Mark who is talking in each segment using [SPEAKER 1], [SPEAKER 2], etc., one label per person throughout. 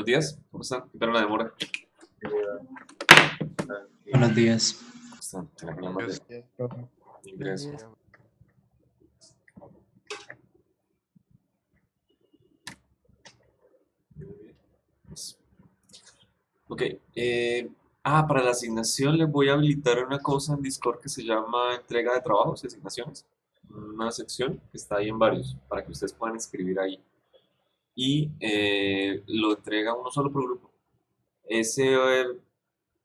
[SPEAKER 1] días, ¿cómo están? ¿Qué tal la demora?
[SPEAKER 2] Buenos días.
[SPEAKER 1] ¿Cómo están? Tenemos de ingreso. Ok. Para la asignación les voy a habilitar una cosa en Discord que se llama entrega de trabajos y asignaciones. Una sección que está ahí en varios, para que ustedes puedan escribir ahí. Y lo entrega uno solo por grupo. Ese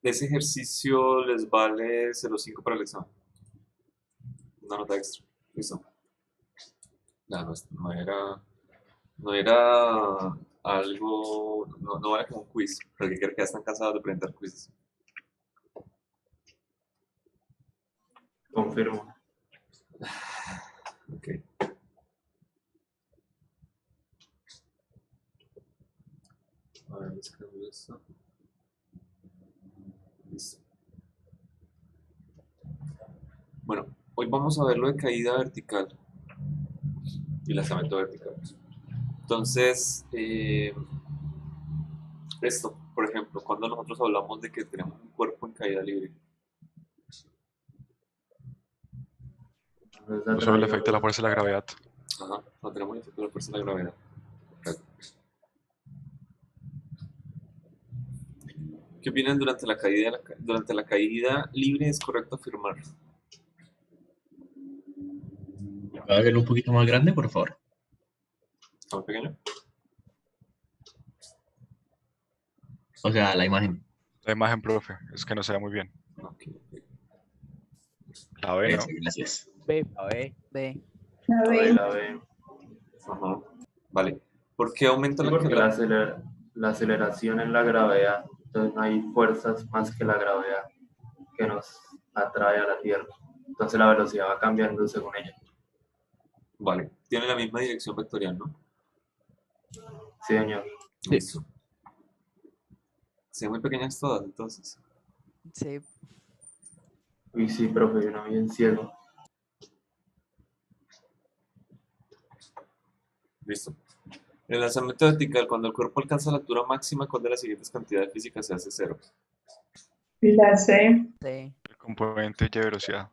[SPEAKER 1] ejercicio les vale 0,5 para el examen. Una nota extra. Listo. No era algo, no era como un quiz, porque creo que ya están cansados de presentar quizzes.
[SPEAKER 3] Confirmo.
[SPEAKER 1] Ok. A ver, les cambio esto. Listo. Bueno, hoy vamos a ver lo de caída vertical y lanzamiento vertical. Entonces, esto, por ejemplo, cuando nosotros hablamos de que tenemos un cuerpo en caída libre,
[SPEAKER 4] Sobre el efecto de la fuerza de la gravedad.
[SPEAKER 1] no tenemos el efecto de la fuerza de la gravedad. Correcto. ¿Qué opinan durante la caída? Durante la caída libre es correcto afirmar.
[SPEAKER 2] ¿Va a verlo un poquito más grande, por favor?
[SPEAKER 1] ¿Está muy pequeño?
[SPEAKER 2] O sea, la imagen.
[SPEAKER 4] La imagen, profe, es que no se ve muy bien.
[SPEAKER 1] Ok.
[SPEAKER 4] La ve, ¿no?
[SPEAKER 2] Eso, gracias.
[SPEAKER 5] B, B.
[SPEAKER 3] La B.
[SPEAKER 1] Ajá. Vale. ¿Por qué aumenta
[SPEAKER 3] Sí,
[SPEAKER 1] la
[SPEAKER 3] porque la aceleración es la gravedad. Entonces no hay fuerzas más que la gravedad que nos atrae a la Tierra. Entonces la velocidad va cambiando según ella.
[SPEAKER 1] Vale. Tiene la misma dirección vectorial, ¿no?
[SPEAKER 3] Sí, señor.
[SPEAKER 1] Listo. Sean muy pequeñas todas, entonces.
[SPEAKER 5] Sí.
[SPEAKER 3] Uy, sí, profe, yo no bien ciego.
[SPEAKER 1] Listo. En el lanzamiento vertical, cuando el cuerpo alcanza la altura máxima, ¿cuál de las siguientes cantidades físicas se hace cero?
[SPEAKER 6] La C.
[SPEAKER 5] Sí.
[SPEAKER 4] El componente y velocidad.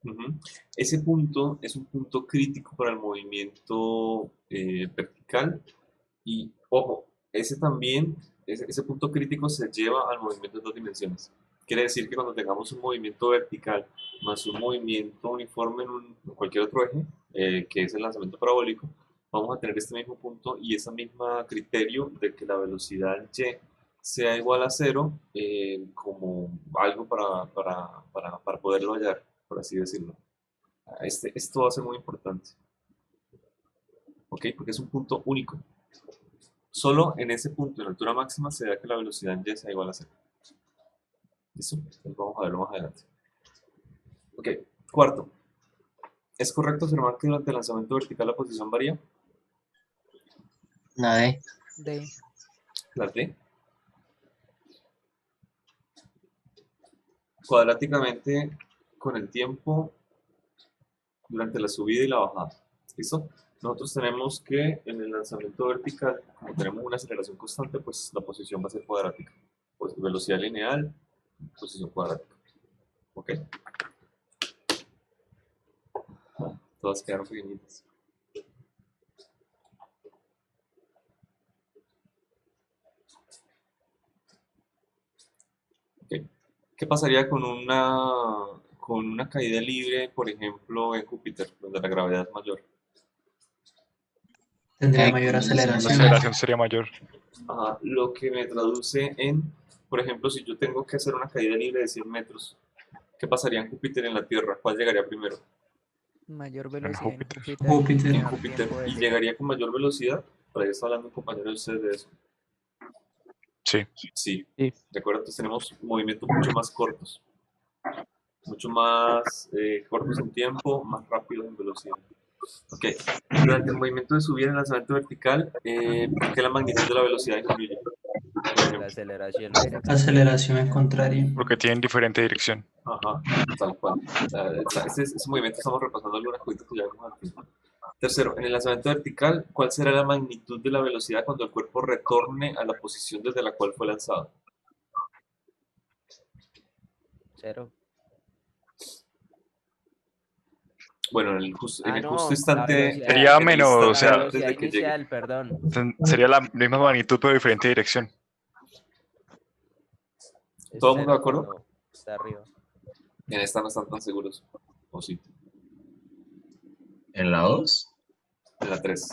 [SPEAKER 1] Ujú. Ese punto es un punto crítico para el movimiento vertical y, ojo, ese punto crítico se lleva al movimiento en dos dimensiones. Quiere decir que cuando tengamos un movimiento vertical más un movimiento uniforme en cualquier otro eje, que es el lanzamiento parabólico, vamos a tener este mismo punto y ese mismo criterio de que la velocidad y sea igual a cero como algo para poderlo hallar, por así decirlo. Esto va a ser muy importante, ¿ok? Porque es un punto único. Solo en ese punto, en altura máxima, se da que la velocidad en y sea igual a cero. ¿Listo? Entonces vamos a verlo más adelante. Ok, cuarto. ¿Es correcto afirmar que durante el lanzamiento vertical la posición varía?
[SPEAKER 2] La D.
[SPEAKER 5] D.
[SPEAKER 1] La D. Cuadráticamente con el tiempo durante la subida y la bajada. ¿Listo? Nosotros tenemos que en el lanzamiento vertical, como tenemos una aceleración constante, pues la posición va a ser cuadrática. Pues velocidad lineal, posición cuadrática. ¿Ok? Todas quedaron pequeñitas. Okay. ¿Qué pasaría con una caída libre, por ejemplo, en Júpiter, donde la gravedad es mayor?
[SPEAKER 2] Tendría mayor
[SPEAKER 4] La
[SPEAKER 2] aceleración.
[SPEAKER 4] aceleración sería mayor.
[SPEAKER 1] Ajá, lo que me traduce en, por ejemplo, si yo tengo que hacer una caída libre de 100 metros, ¿qué pasaría en Júpiter y en la Tierra? ¿Cuál llegaría primero?
[SPEAKER 5] Mayor velocidad en
[SPEAKER 4] Júpiter.
[SPEAKER 5] Júpiter.
[SPEAKER 2] Júpiter.
[SPEAKER 1] En
[SPEAKER 5] menor
[SPEAKER 1] Júpiter.
[SPEAKER 5] tiempo de
[SPEAKER 1] ¿Y
[SPEAKER 5] llegar.
[SPEAKER 1] llegaría con mayor velocidad? Para ahí está hablando un compañero de ustedes de eso.
[SPEAKER 4] Sí.
[SPEAKER 1] Sí.
[SPEAKER 5] Sí.
[SPEAKER 1] De acuerdo, entonces tenemos movimientos mucho más cortos. Mucho más cortos en tiempo, más rápidos en velocidad. Ok. Durante el movimiento de subida en el lanzamiento vertical, ¿por qué la magnitud de la velocidad influye? Por
[SPEAKER 5] La
[SPEAKER 1] ejemplo.
[SPEAKER 5] aceleración.
[SPEAKER 2] Aceleración es contraria.
[SPEAKER 4] Porque tienen diferente dirección.
[SPEAKER 1] Ajá, tal cual. Ese movimiento estamos repasando algunas cositas que ya vimos antes, ¿no? Tercero, en el lanzamiento vertical, ¿cuál será la magnitud de la velocidad cuando el cuerpo retorne a la posición desde la cual fue lanzado?
[SPEAKER 7] 0.
[SPEAKER 1] Bueno, en en el justo
[SPEAKER 7] No, la
[SPEAKER 1] instante,
[SPEAKER 7] velocidad,
[SPEAKER 4] Sería
[SPEAKER 1] en el
[SPEAKER 4] menos, o
[SPEAKER 7] la
[SPEAKER 1] instante
[SPEAKER 4] sea,
[SPEAKER 1] antes
[SPEAKER 7] velocidad
[SPEAKER 1] de que llegue.
[SPEAKER 7] inicial, perdón.
[SPEAKER 4] sería la misma magnitud pero diferente dirección.
[SPEAKER 7] Es
[SPEAKER 1] ¿Todo el mundo de
[SPEAKER 7] 0
[SPEAKER 1] acuerdo?
[SPEAKER 7] cuando está arriba.
[SPEAKER 1] En esta no están tan seguros. ¿O sí?
[SPEAKER 2] ¿En la 2?
[SPEAKER 1] En la 3.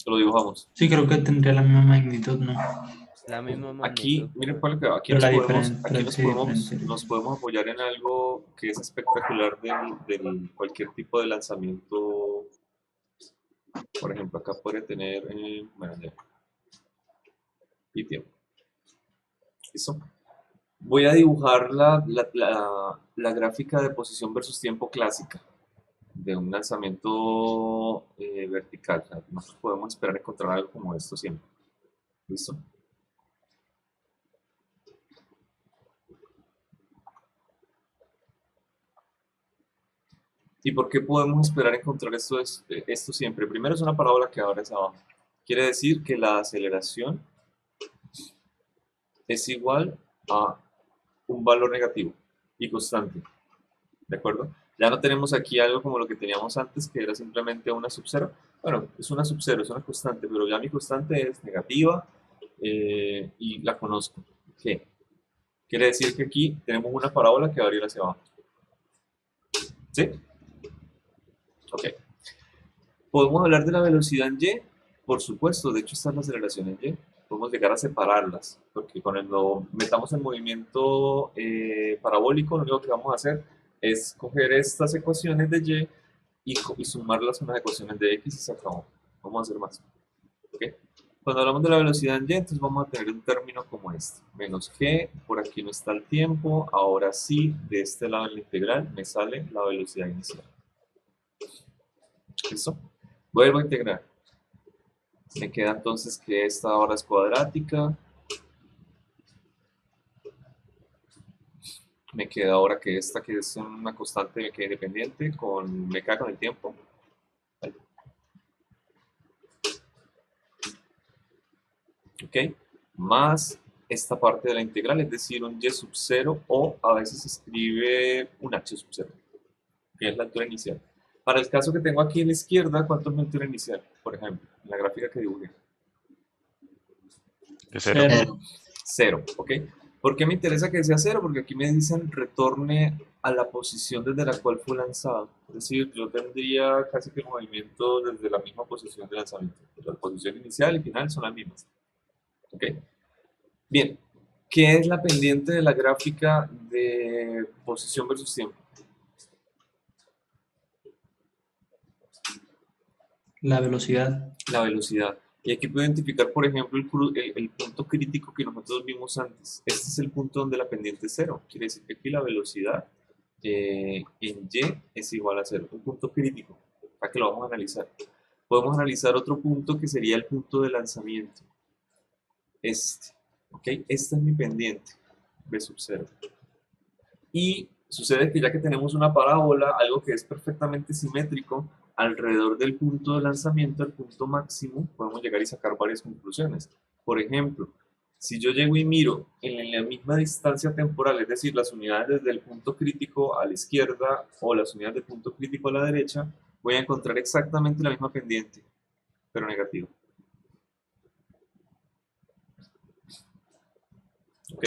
[SPEAKER 1] Lo dibujamos.
[SPEAKER 2] Sí, creo que tendría la misma magnitud, ¿no?
[SPEAKER 7] La misma
[SPEAKER 1] Aquí,
[SPEAKER 7] magnitud.
[SPEAKER 1] miren cuál que aquí
[SPEAKER 2] Pero la
[SPEAKER 1] aquí
[SPEAKER 2] diferente.
[SPEAKER 1] nos podemos apoyar en algo que es espectacular del cualquier tipo de lanzamiento. Por ejemplo, acá puede tener, bueno, ya. Y tiempo. ¿Listo? Voy a dibujar la gráfica de posición versus tiempo clásica de un lanzamiento vertical. O sea, nosotros podemos esperar encontrar algo como esto siempre. ¿Listo? ¿Y por qué podemos esperar encontrar esto siempre? Primero es una parábola que ahora es abajo. Quiere decir que la aceleración es igual a un valor negativo y constante. ¿De acuerdo? Ya no tenemos aquí algo como lo que teníamos antes, que era simplemente una sub-cero. Bueno, es una sub-cero, es una constante, pero ya mi constante es negativa y la conozco. ¿Qué? Quiere decir que aquí tenemos una parábola que va a ir hacia abajo. ¿Sí? Ok. ¿Podemos hablar de la velocidad en Y? Por supuesto, de hecho está la aceleración en Y. Podemos llegar a separarlas, porque cuando metamos el movimiento parabólico, lo único que vamos a hacer es coger estas ecuaciones de y sumarlas con las ecuaciones de X y se acabó. Vamos a hacer más. ¿Okay? Cuando hablamos de la velocidad en Y, entonces vamos a tener un término como este. Menos G, por aquí no está el tiempo, ahora sí, de este lado en la integral me sale la velocidad inicial. ¿Listo? Vuelvo a integrar. Me queda entonces que esta ahora es cuadrática. Me queda ahora que esta, que es una constante, me queda independiente, me queda con el tiempo. ¿Ok? Más esta parte de la integral, es decir, un y sub 0 o a veces se escribe un h sub 0, que es la altura inicial. Para el caso que tengo aquí en la izquierda, ¿cuánto es mi altura inicial? Por ejemplo, en la gráfica que dibujé.
[SPEAKER 4] De 0.
[SPEAKER 2] 0.
[SPEAKER 1] 0, ¿ok? ¿Por qué me interesa que sea 0? Porque aquí me dicen retorne a la posición desde la cual fue lanzado. Es decir, yo tendría casi que el movimiento desde la misma posición de lanzamiento. La posición inicial y final son las mismas. ¿Ok? Bien, ¿qué es la pendiente de la gráfica de posición versus tiempo?
[SPEAKER 2] La velocidad.
[SPEAKER 1] La velocidad. Y aquí puedo identificar, por ejemplo, el punto crítico que nosotros vimos antes. Este es el punto donde la pendiente es 0. Quiere decir que aquí la velocidad en Y es igual a 0. Un punto crítico. Acá que lo vamos a analizar. Podemos analizar otro punto que sería el punto de lanzamiento. Este. ¿Ok? Esta es mi pendiente. B sub 0. Y sucede que ya que tenemos una parábola, algo que es perfectamente simétrico, alrededor del punto de lanzamiento, el punto máximo, podemos llegar y sacar varias conclusiones. Por ejemplo, si yo llego y miro en la misma distancia temporal, es decir, las unidades desde el punto crítico a la izquierda o las unidades del punto crítico a la derecha, voy a encontrar exactamente la misma pendiente, pero negativa. ¿Ok?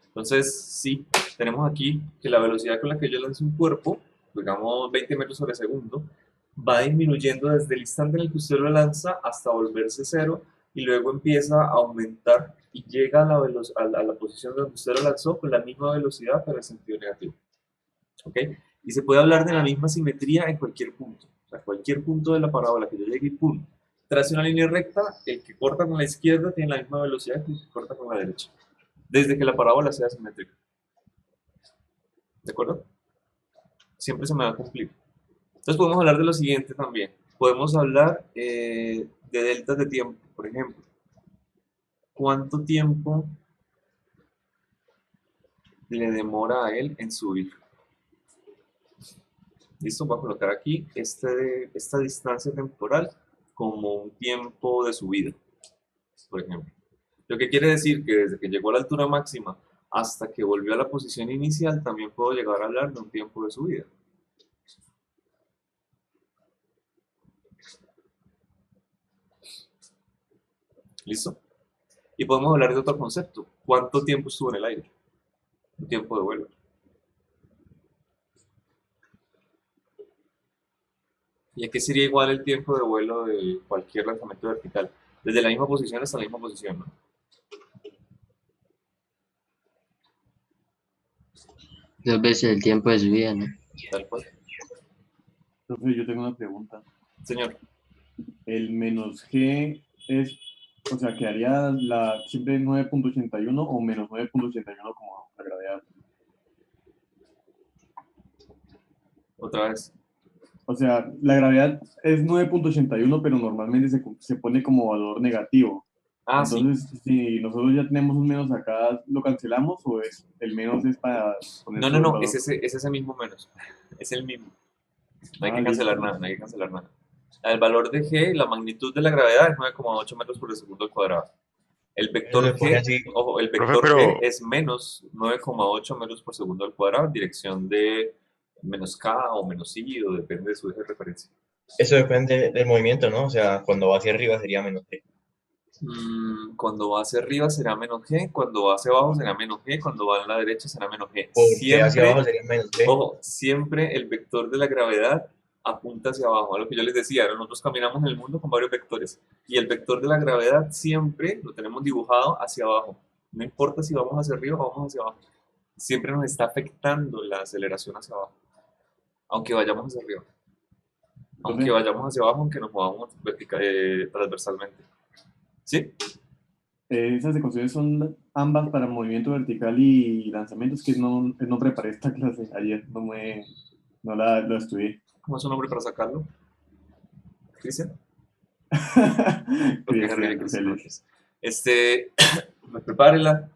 [SPEAKER 1] Entonces, sí, tenemos aquí que la velocidad con la que yo lanzo un cuerpo, digamos 20 metros sobre segundo, va disminuyendo desde el instante en el que usted lo lanza hasta volverse 0 y luego empieza a aumentar y llega a la posición donde usted lo lanzó con la misma velocidad pero en sentido negativo. ¿Ok? Y se puede hablar de la misma simetría en cualquier punto. O sea, cualquier punto de la parábola que yo llegue y pum, trace una línea recta, el que corta con la izquierda tiene la misma velocidad que el que corta con la derecha, desde que la parábola sea simétrica. ¿De acuerdo? Siempre se me va a cumplir. Entonces podemos hablar de lo siguiente también. Podemos hablar de deltas de tiempo, por ejemplo. ¿Cuánto tiempo le demora a él en subir? Listo, voy a colocar aquí esta distancia temporal como un tiempo de subida, por ejemplo. Lo que quiere decir que desde que llegó a la altura máxima hasta que volvió a la posición inicial, también puedo llegar a hablar de un tiempo de subida. ¿Listo? Y podemos hablar de otro concepto. ¿Cuánto tiempo estuvo en el aire? Un tiempo de vuelo. ¿Y a qué sería igual el tiempo de vuelo de cualquier lanzamiento vertical? Desde la misma posición hasta la misma posición, ¿no?
[SPEAKER 8] Dos veces el tiempo de su vida, ¿no?
[SPEAKER 1] Tal cual.
[SPEAKER 9] Profe, yo tengo una pregunta.
[SPEAKER 1] Señor,
[SPEAKER 9] El menos G es, o sea, ¿quedaría siempre 9.81 o menos 9.81 como la gravedad?
[SPEAKER 1] otra vez.
[SPEAKER 9] O sea, la gravedad es 9.81, pero normalmente se pone como valor negativo.
[SPEAKER 1] Ah, sí.
[SPEAKER 9] Entonces, si nosotros ya tenemos un menos acá, ¿lo cancelamos o el menos es para poner
[SPEAKER 1] No,
[SPEAKER 9] solo el
[SPEAKER 1] no,
[SPEAKER 9] valor?
[SPEAKER 1] es ese mismo menos. Es el mismo. No hay
[SPEAKER 9] Ah,
[SPEAKER 1] que cancelar
[SPEAKER 9] listo.
[SPEAKER 1] nada, no hay que cancelar nada. El valor de G, la magnitud de la gravedad es 9,8 metros por segundo al cuadrado. El vector G, ojo, el
[SPEAKER 4] Profe,
[SPEAKER 1] vector
[SPEAKER 4] pero,
[SPEAKER 1] G es menos 9,8 metros por segundo al cuadrado en dirección de menos K o menos I, o depende de su eje de referencia.
[SPEAKER 10] Eso depende del movimiento, ¿no? O sea, cuando va hacia arriba sería menos G.
[SPEAKER 1] Cuando va hacia arriba será menos G, cuando va hacia abajo será menos G, cuando va a la derecha será menos G.
[SPEAKER 10] Porque hacia
[SPEAKER 1] Siempre,
[SPEAKER 10] abajo sería menos G.
[SPEAKER 1] ojo, siempre el vector de la gravedad apunta hacia abajo. A lo que yo les decía, nosotros caminamos en el mundo con varios vectores y el vector de la gravedad siempre lo tenemos dibujado hacia abajo. No importa si vamos hacia arriba o vamos hacia abajo. Siempre nos está afectando la aceleración hacia abajo, aunque vayamos hacia arriba. Aunque
[SPEAKER 9] Profe,
[SPEAKER 1] vayamos hacia abajo, aunque nos movamos transversalmente. ¿Sí?
[SPEAKER 9] esas ecuaciones son ambas para movimiento vertical y lanzamientos, que no preparé esta clase ayer, no la estudié.
[SPEAKER 1] ¿Cómo es su nombre para sacarlo? ¿Cristian? Porque se ríe
[SPEAKER 9] Cristian
[SPEAKER 1] Cristian.
[SPEAKER 9] Celes.
[SPEAKER 1] Prepárela.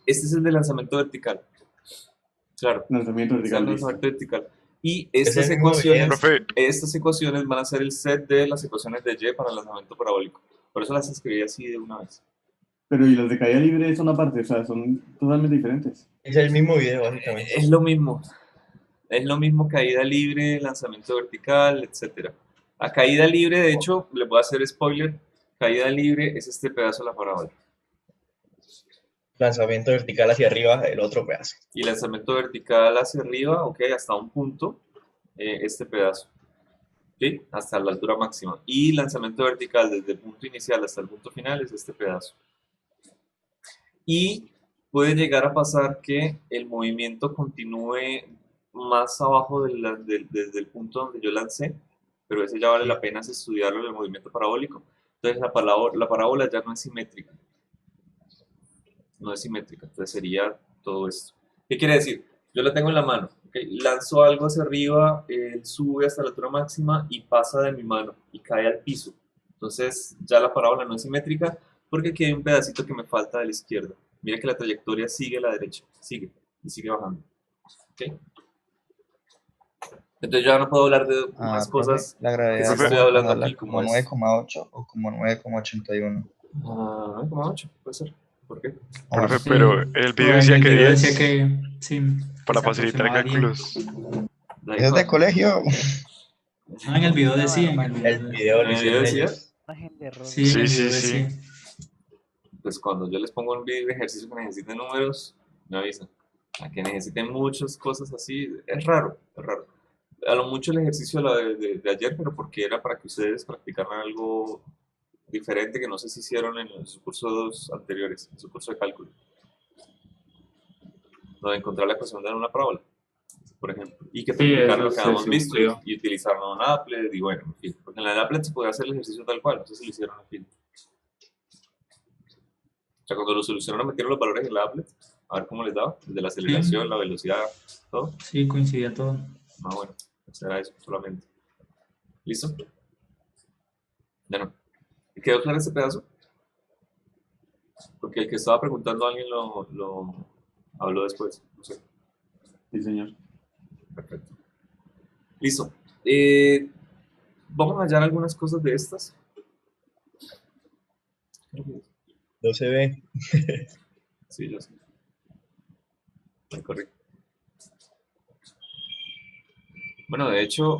[SPEAKER 1] Este es el de lanzamiento vertical. Claro,
[SPEAKER 9] Lanzamiento
[SPEAKER 1] este es el
[SPEAKER 9] vertical, listo.
[SPEAKER 1] lanzamiento vertical. Y
[SPEAKER 10] Es el mismo video.
[SPEAKER 4] profe,
[SPEAKER 1] estas ecuaciones van a ser el set de las ecuaciones de Y para el lanzamiento parabólico. Por eso las escribí así de una vez.
[SPEAKER 9] Pero y las de caída libre son aparte, o sea, son totalmente diferentes.
[SPEAKER 10] Es el mismo video, básicamente.
[SPEAKER 1] Es lo mismo. Es lo mismo caída libre, lanzamiento vertical, etc. A caída libre, de hecho, le voy a hacer spoiler. Caída libre es este pedazo de la parábola.
[SPEAKER 10] Lanzamiento vertical hacia arriba, el otro pedazo.
[SPEAKER 1] Y lanzamiento vertical hacia arriba, ok, hasta un punto, este pedazo. ¿Sí? Hasta la altura máxima. Y lanzamiento vertical desde el punto inicial hasta el punto final es este pedazo. Y puede llegar a pasar que el movimiento continúe más abajo desde el punto donde yo lancé, pero ese ya vale la pena estudiarlo en el movimiento parabólico. Entonces la parábola ya no es simétrica. No es simétrica, entonces sería todo esto. ¿Qué quiere decir? Yo la tengo en la mano, ¿okay? Lanzo algo hacia arriba, sube hasta la altura máxima y pasa de mi mano y cae al piso. Entonces ya la parábola no es simétrica porque aquí hay un pedacito que me falta de la izquierda. Mira que la trayectoria sigue a la derecha, sigue y sigue bajando. ¿Okay? Entonces yo ya no puedo hablar de más cosas
[SPEAKER 11] La
[SPEAKER 1] que
[SPEAKER 11] gravedad
[SPEAKER 1] sí estoy hablando aquí
[SPEAKER 11] como
[SPEAKER 1] como es.
[SPEAKER 11] 9,8 o como 9,81.
[SPEAKER 1] 9,8 puede ser. ¿Por qué?
[SPEAKER 4] profe,
[SPEAKER 2] Sí.
[SPEAKER 4] pero el video
[SPEAKER 2] En
[SPEAKER 4] decía
[SPEAKER 2] el
[SPEAKER 4] que
[SPEAKER 2] video
[SPEAKER 4] 10
[SPEAKER 2] decía que sí,
[SPEAKER 4] para
[SPEAKER 2] se
[SPEAKER 4] facilitar
[SPEAKER 2] aproximaba a 10.
[SPEAKER 4] cálculos.
[SPEAKER 11] ¿Eso es de colegio?
[SPEAKER 2] Ah, en el video
[SPEAKER 5] No,
[SPEAKER 2] decía, en el
[SPEAKER 5] hermano,
[SPEAKER 2] video
[SPEAKER 10] El
[SPEAKER 2] decía.
[SPEAKER 10] video lo
[SPEAKER 1] ¿En el video
[SPEAKER 10] hicieron
[SPEAKER 1] decía?
[SPEAKER 10] ellos.
[SPEAKER 5] margen de error.
[SPEAKER 2] Sí, en
[SPEAKER 4] Sí,
[SPEAKER 2] el
[SPEAKER 4] sí,
[SPEAKER 2] video
[SPEAKER 4] sí.
[SPEAKER 2] decía.
[SPEAKER 1] Pues cuando yo les pongo un video de ejercicio que necesiten números, me avisan. A que necesiten muchas cosas así, es raro, es raro. A lo mucho el ejercicio de ayer, pero porque era para que ustedes practicaran algo diferente que no sé si hicieron en sus cursos anteriores, en su curso de cálculo. Lo de encontrar la ecuación de una parábola, por ejemplo, y que
[SPEAKER 3] Sí,
[SPEAKER 1] practicar
[SPEAKER 3] eso
[SPEAKER 1] lo que
[SPEAKER 3] se
[SPEAKER 1] habíamos visto
[SPEAKER 3] sufrió.
[SPEAKER 1] y utilizar un applet y bueno, en fin. Porque en la applet se puede hacer el ejercicio tal cual, no sé si lo hicieron en fin. O sea, cuando lo solucionaron metieron los valores en la applet, a ver cómo les daba, desde la aceleración, la velocidad, todo.
[SPEAKER 2] Sí, coincidía todo.
[SPEAKER 1] Ah, bueno, será eso solamente. ¿Listo? Ya no. ¿Quedó claro este pedazo? Porque el que estaba preguntando a alguien lo habló después, no sé.
[SPEAKER 9] Sí, señor.
[SPEAKER 1] Perfecto. Listo. Vamos a hallar algunas cosas de estas.
[SPEAKER 10] No se ve.
[SPEAKER 1] Sí, yo sé. Muy correcto. Bueno, de hecho,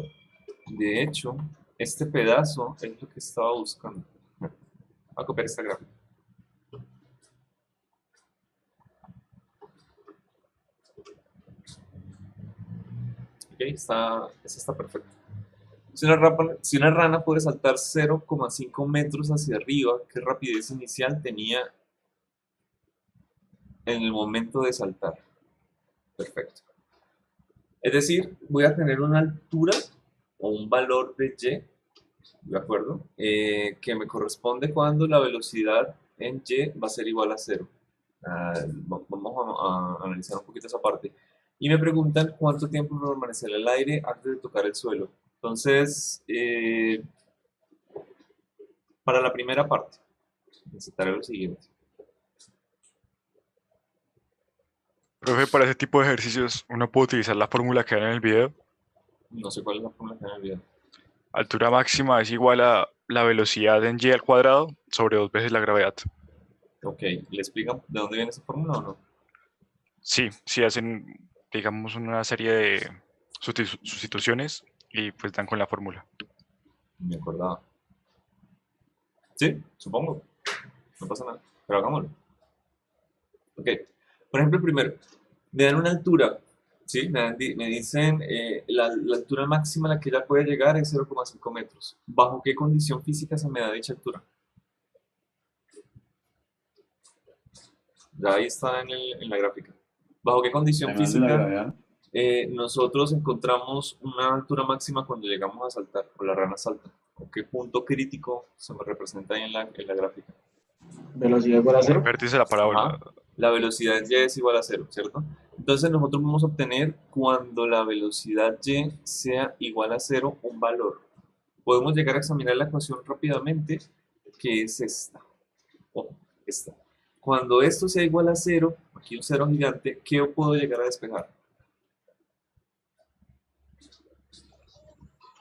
[SPEAKER 1] este pedazo es lo que estaba buscando. Voy a copiar esta gráfica. Ok, esta está perfecta. Si una rana puede saltar 0,5 metros hacia arriba, ¿qué rapidez inicial tenía en el momento de saltar? Perfecto. Es decir, voy a tener una altura o un valor de y, ¿de acuerdo? Que me corresponde cuando la velocidad en y va a ser igual a 0. Vamos a analizar un poquito esa parte. Y me preguntan cuánto tiempo permanecerá el aire antes de tocar el suelo. Entonces, para la primera parte, necesitaré lo siguiente.
[SPEAKER 4] Profe, para ese tipo de ejercicios, ¿uno puede utilizar la fórmula que dan en el video?
[SPEAKER 1] No sé cuál es la fórmula que hay en el video.
[SPEAKER 4] Altura máxima es igual a la velocidad en y al cuadrado sobre 2 veces la gravedad.
[SPEAKER 1] Ok, ¿le explican de dónde viene esa fórmula o no?
[SPEAKER 4] Sí, sí hacen, digamos, una serie de sustituciones y pues dan con la fórmula.
[SPEAKER 1] Me acordaba. Sí, supongo. No pasa nada, pero hagámoslo. Ok, por ejemplo, primero, me dan una altura, ¿sí? Me dicen la altura máxima a la que ella puede llegar es 0,5 metros. ¿Bajo qué condición física se me da dicha altura? Ya ahí está en la gráfica. ¿Bajo qué condición
[SPEAKER 9] Además de la
[SPEAKER 1] física
[SPEAKER 9] gravedad.
[SPEAKER 1] nosotros encontramos una altura máxima cuando llegamos a saltar, o la rana salta? ¿O qué punto crítico se me representa ahí en la gráfica?
[SPEAKER 12] Velocidad igual a
[SPEAKER 4] El
[SPEAKER 12] cero.
[SPEAKER 4] vértice de la parábola.
[SPEAKER 1] Ajá. La velocidad y es igual a 0, ¿cierto? Entonces nosotros vamos a obtener cuando la velocidad y sea igual a 0 un valor. Podemos llegar a examinar la ecuación rápidamente, que es esta. Ojo, esta. Cuando esto sea igual a 0, aquí un 0 gigante, ¿qué puedo llegar a despejar?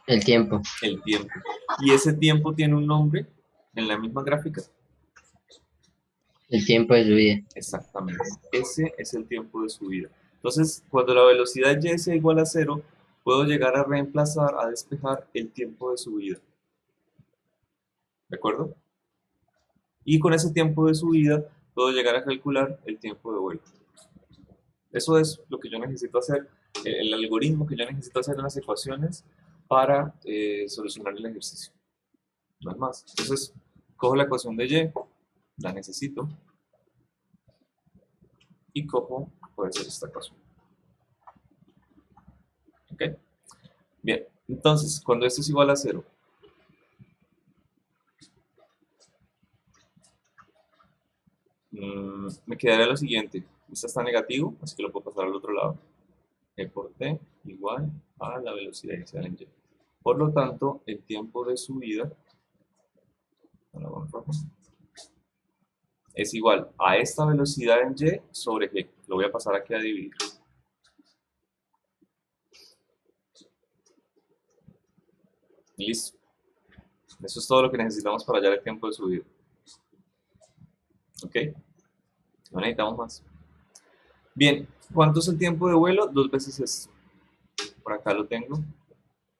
[SPEAKER 8] El tiempo.
[SPEAKER 1] El tiempo. Y ese tiempo tiene un nombre en la misma gráfica.
[SPEAKER 8] El tiempo de su vida.
[SPEAKER 1] Exactamente. Ese es el tiempo de su vida. Entonces, cuando la velocidad y sea igual a 0, puedo llegar a reemplazar, a despejar el tiempo de su vida. ¿De acuerdo? Y con ese tiempo de su vida, puedo llegar a calcular el tiempo de vuelo. Eso es lo que yo necesito hacer, el algoritmo que yo necesito hacer en las ecuaciones para solucionar el ejercicio. No es más. Entonces, cojo la ecuación de y, la necesito, y cojo, puede ser esta ecuación. ¿Ok? Bien, entonces, cuando esto es igual a 0, me quedaría lo siguiente. Esto está negativo, así que lo puedo pasar al otro lado. E por t igual a la velocidad inicial en y. Por lo tanto, el tiempo de subida es igual a esta velocidad en y sobre g. Lo voy a pasar aquí a dividir. Listo. Eso es todo lo que necesitamos para hallar el tiempo de subida. ¿Ok? No necesitamos más. Bien, ¿cuánto es el tiempo de vuelo? 2 veces esto. Por acá lo tengo.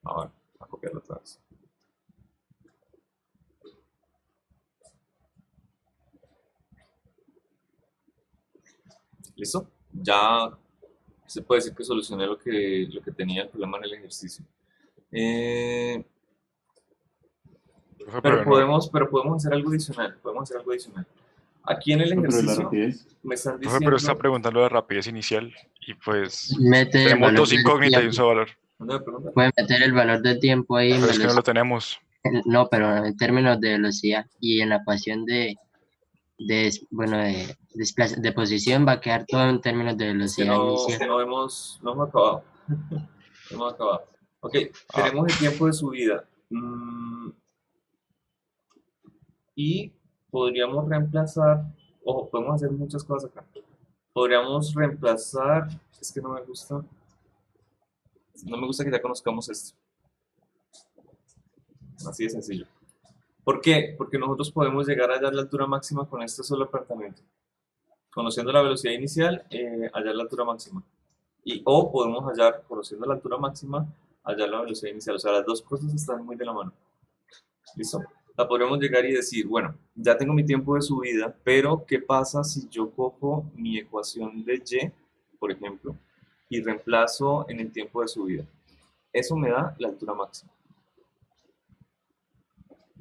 [SPEAKER 1] Ahora, a copiarlo otra vez. ¿Listo? Ya se puede decir que solucioné lo que tenía el problema en el ejercicio.
[SPEAKER 4] Profe,
[SPEAKER 1] Pero
[SPEAKER 4] no.
[SPEAKER 1] podemos hacer algo adicional. Aquí en el
[SPEAKER 9] No, pero la
[SPEAKER 1] ejercicio
[SPEAKER 9] rapidez.
[SPEAKER 1] me están
[SPEAKER 4] Profe, pero está
[SPEAKER 1] diciendo...
[SPEAKER 4] preguntando la rapidez inicial y pues
[SPEAKER 8] Mete el
[SPEAKER 4] tenemos
[SPEAKER 8] valor
[SPEAKER 4] dos
[SPEAKER 8] del
[SPEAKER 4] incógnitas y un
[SPEAKER 8] tiempo.
[SPEAKER 4] solo valor.
[SPEAKER 1] ¿Dónde me pregunta?
[SPEAKER 8] Puede meter el valor del tiempo ahí en
[SPEAKER 4] Pero es que no lo
[SPEAKER 8] velocidad.
[SPEAKER 4] tenemos.
[SPEAKER 8] No, pero en términos de velocidad y en la ecuación de posición va a quedar todo en términos de
[SPEAKER 1] Es que
[SPEAKER 8] velocidad inicial.
[SPEAKER 1] no hemos acabado. No hemos acabado. Ok, tenemos el tiempo de subida. Y podríamos reemplazar, ojo, podemos hacer muchas cosas acá. Podríamos reemplazar, es que no me gusta. No me gusta que ya conozcamos esto. Así de sencillo. ¿Por qué? Porque nosotros podemos llegar a hallar la altura máxima con este solo apartamento. Conociendo la velocidad inicial, hallar la altura máxima. O podemos hallar, conociendo la altura máxima, hallar la velocidad inicial. O sea, las dos cosas están muy de la mano. ¿Listo? La podremos llegar y decir, bueno, ya tengo mi tiempo de subida, pero ¿qué pasa si yo cojo mi ecuación de y, por ejemplo, y reemplazo en el tiempo de subida? Eso me da la altura máxima.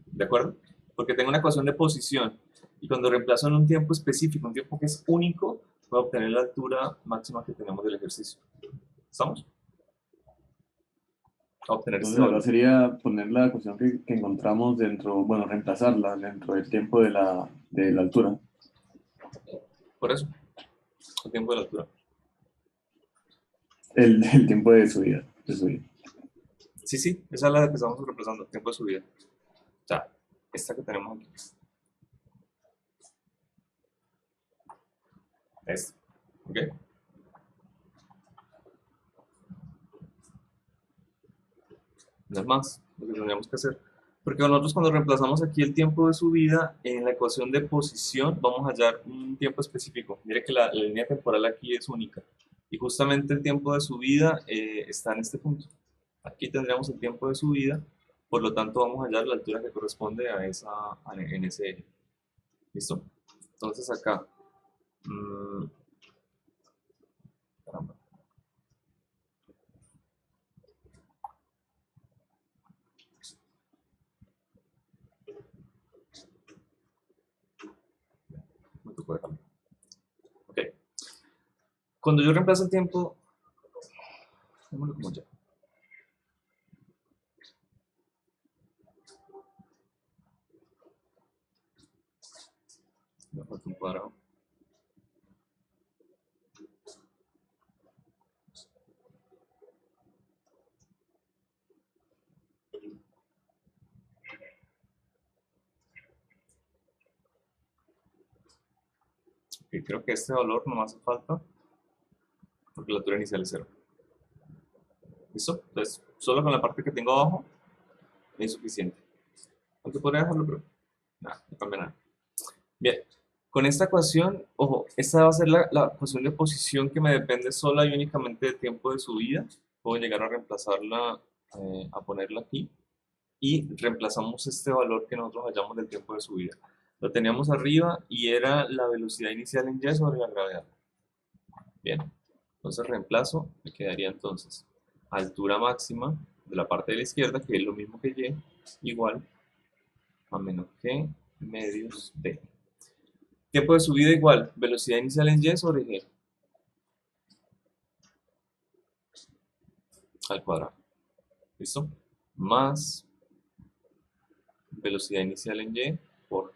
[SPEAKER 1] ¿De acuerdo? Porque tengo una ecuación de posición y cuando reemplazo en un tiempo específico, un tiempo que es único, voy a obtener la altura máxima que tenemos del ejercicio. ¿Estamos? A obtener este
[SPEAKER 9] Entonces acá
[SPEAKER 1] valor.
[SPEAKER 9] sería poner la ecuación que encontramos dentro, bueno, reemplazarla dentro del tiempo de la altura.
[SPEAKER 1] Por eso, el tiempo de la altura.
[SPEAKER 9] El tiempo de subida.
[SPEAKER 1] Sí, sí, esa es la que estamos reemplazando, el tiempo de subida. O sea, esta que tenemos aquí. Esta. ¿Ok? No es más lo que tendríamos que hacer. Porque nosotros cuando reemplazamos aquí el tiempo de subida, en la ecuación de posición vamos a hallar un tiempo específico. Mire que la línea temporal aquí es única. Y justamente el tiempo de subida está en este punto. Aquí tendríamos el tiempo de subida, por lo tanto vamos a hallar la altura que corresponde a en ese eje. ¿Listo? Entonces acá. Caramba. Me tocó dejarlo. Ok. Cuando yo reemplazo el tiempo, démoslo como ya. Me falta un cuadrado. Ok, creo que este valor no me hace falta porque la altura inicial es 0. ¿Listo? Entonces, solo con la parte que tengo abajo es suficiente. Aunque podría dejarlo, pero nada, no cambia nada. Bien, con esta ecuación, ojo, esta va a ser la ecuación de posición que me depende sola y únicamente del tiempo de subida. Puedo llegar a reemplazarla, a ponerla aquí. Y reemplazamos este valor que nosotros hallamos del tiempo de subida. Lo teníamos arriba y era la velocidad inicial en y sobre la gravedad. Bien, entonces reemplazo, me quedaría entonces altura máxima de la parte de la izquierda, que es lo mismo que y, igual a menos que medios de. Tiempo de subida igual, velocidad inicial en y sobre g al cuadrado. ¿Listo? Más velocidad inicial en y por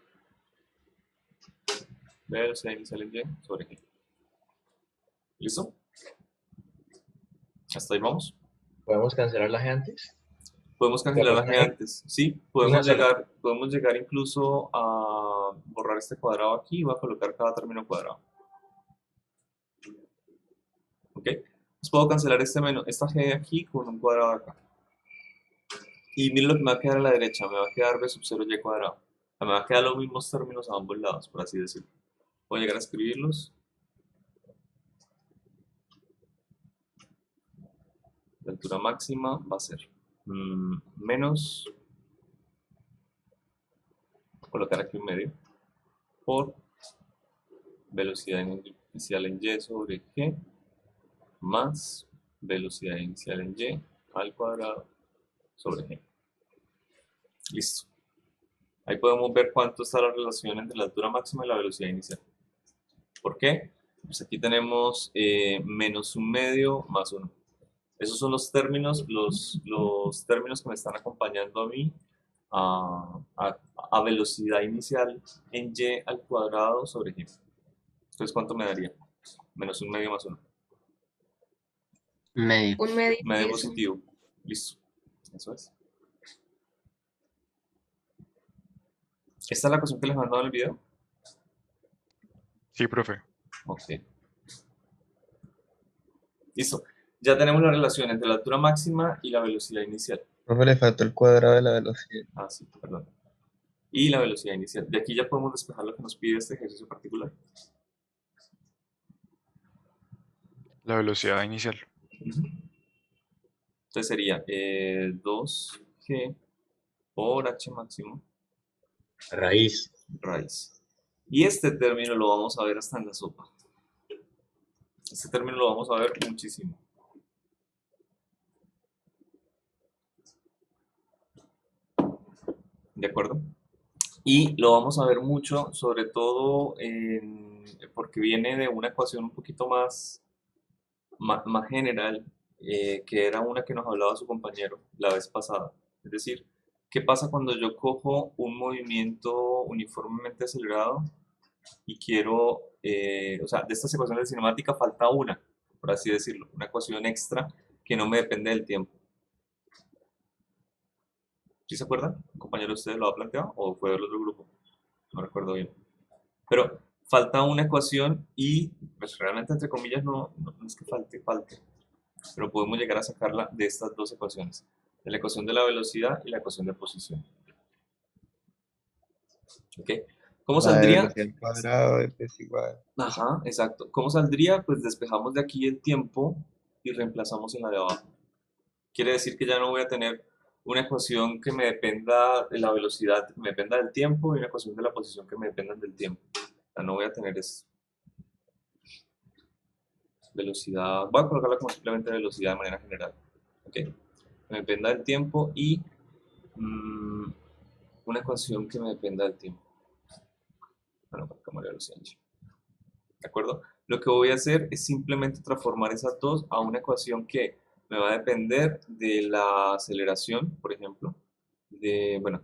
[SPEAKER 1] velocidad inicial en y sobre g. ¿Listo? ¿Hasta ahí vamos?
[SPEAKER 10] ¿Podemos cancelar las antes?
[SPEAKER 1] Podemos cancelar las
[SPEAKER 10] ¿Porcentaje?
[SPEAKER 1] antes, sí.
[SPEAKER 10] Una sola.
[SPEAKER 1] Podemos llegar incluso a borrar este cuadrado aquí y voy a colocar cada término cuadrado. ¿Ok? Entonces puedo cancelar esta g de aquí con un cuadrado de acá. Y miren lo que me va a quedar a la derecha, me va a quedar b sub 0 y cuadrado. O sea, me va a quedar los mismos términos a ambos lados, por así decirlo. Voy a llegar a escribirlos. La altura máxima va a ser menos, voy a colocar aquí un medio, por velocidad inicial en y sobre g más velocidad inicial en y al cuadrado sobre g. Listo. Ahí podemos ver cuánto está la relación entre la altura máxima y la velocidad inicial. ¿Por qué? Pues aquí tenemos menos un medio más 1. Esos son los términos que me están acompañando a mí a velocidad inicial en y al cuadrado sobre g. Entonces, ¿cuánto me daría? Menos un medio más 1.
[SPEAKER 8] Medio.
[SPEAKER 6] Un medio.
[SPEAKER 1] Medio positivo. Listo. Eso es. ¿Esta es la ecuación que les mandaba en el video?
[SPEAKER 4] Sí, profe.
[SPEAKER 1] Ok. Listo. Ya tenemos la relación entre la altura máxima y la velocidad inicial.
[SPEAKER 11] Profe, le faltó el cuadrado de la velocidad.
[SPEAKER 1] Ah, sí, perdón. Y la velocidad inicial. De aquí ya podemos despejar lo que nos pide este ejercicio particular.
[SPEAKER 4] La velocidad inicial.
[SPEAKER 1] Entonces sería 2g por h máximo
[SPEAKER 10] Raíz.
[SPEAKER 1] raíz. Y este término lo vamos a ver hasta en la sopa. Este término lo vamos a ver muchísimo. ¿De acuerdo? Y lo vamos a ver mucho, sobre todo porque viene de una ecuación un poquito más general, que era una que nos hablaba su compañero la vez pasada. Es decir, ¿qué pasa cuando yo cojo un movimiento uniformemente acelerado y quiero, o sea, de estas ecuaciones de cinemática falta una, por así decirlo, una ecuación extra que no me depende del tiempo? ¿Sí se acuerdan? ¿Un compañero de ustedes lo ha planteado o fue del otro grupo? No recuerdo bien. Pero falta una ecuación y, pues realmente entre comillas no es que falte, pero podemos llegar a sacarla de estas dos ecuaciones, de la ecuación de la velocidad y la ecuación de posición. ¿Ok? ¿Cómo
[SPEAKER 11] La de
[SPEAKER 1] saldría?
[SPEAKER 11] velocidad al cuadrado es igual.
[SPEAKER 1] Ajá, exacto. ¿Cómo saldría? Pues despejamos de aquí el tiempo y reemplazamos en la de abajo. Quiere decir que ya no voy a tener una ecuación que me dependa de la velocidad, que me dependa del tiempo, y una ecuación de la posición que me dependan del tiempo. O sea, no voy a tener eso. Velocidad, voy a colocarla como simplemente velocidad de manera general. ¿Ok? Que me dependa del tiempo y una ecuación que me dependa del tiempo. Bueno, para cambiar la velocidad. ¿De acuerdo? Lo que voy a hacer es simplemente transformar esas dos a una ecuación que me va a depender de la aceleración, por ejemplo, de, bueno,